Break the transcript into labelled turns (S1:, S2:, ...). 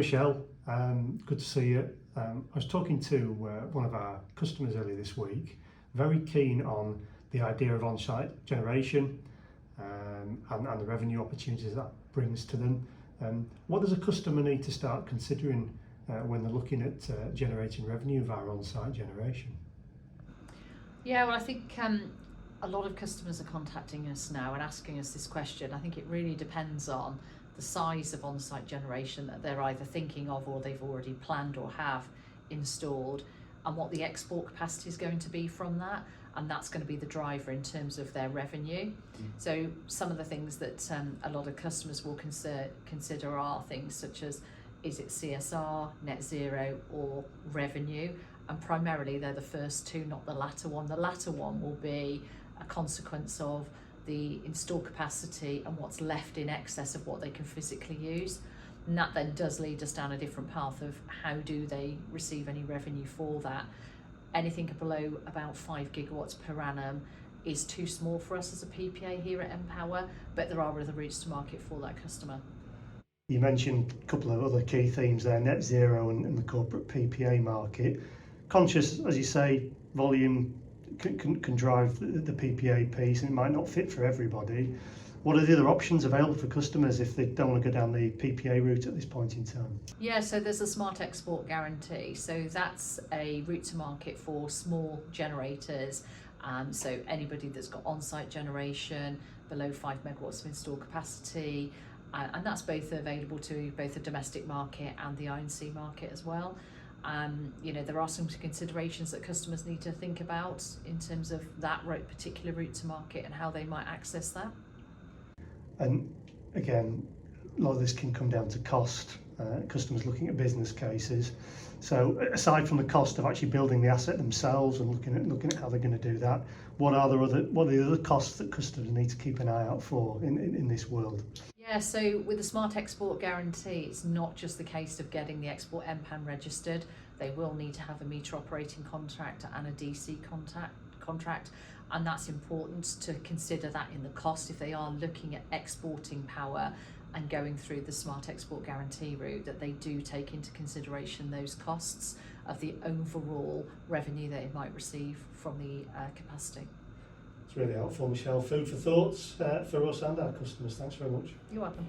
S1: Michelle, good to see you. I was talking to one of our customers earlier this week, very keen on the idea of on-site generation and the revenue opportunities that brings to them. What does a customer need to start considering when they're looking at generating revenue via on-site generation?
S2: Yeah, well, I think a lot of customers are contacting us now and asking us this question. I think it really depends on the size of on-site generation that they're either thinking of or they've already planned or have installed, and what the export capacity is going to be from that, and that's going to be the driver in terms of their revenue. So some of the things that a lot of customers will consider are things such as, is it CSR, net zero, or revenue? And primarily they're the first two, not the latter one. The latter one will be a consequence of the installed capacity and what's left in excess of what they can physically use. And that then does lead us down a different path of how do they receive any revenue for that. Anything below about 5 gigawatts per annum is too small for us as a PPA here at npower, but there are other routes to market for that customer.
S1: You mentioned a couple of other key themes there, net zero and the corporate PPA market. Conscious, as you say, volume can drive the PPA piece, and it might not fit for everybody. What are the other options available for customers if they don't want to go down the PPA route at this point in time?
S2: Yeah, so there's a smart export guarantee. So that's a route to market for small generators. So anybody that's got on-site generation below 5 megawatts of installed capacity, and that's both available to both the domestic market and the I&C market as well. There are some considerations that customers need to think about in terms of that particular route to market and how they might access that.
S1: And again, a lot of this can come down to cost. Customers looking at business cases. So aside from the cost of actually building the asset themselves and looking at how they're going to do that, what are the other costs that customers need to keep an eye out for in this world?
S2: Yeah, so with the Smart Export Guarantee, it's not just the case of getting the export MPAN registered. They will need to have a meter operating contract and a DC contract, and that's important to consider that in the cost if they are looking at exporting power and going through the Smart Export Guarantee route, that they do take into consideration those costs of the overall revenue they might receive from the capacity.
S1: It's really helpful, Michelle. Food for thoughts for us and our customers. Thanks very much.
S2: You're welcome.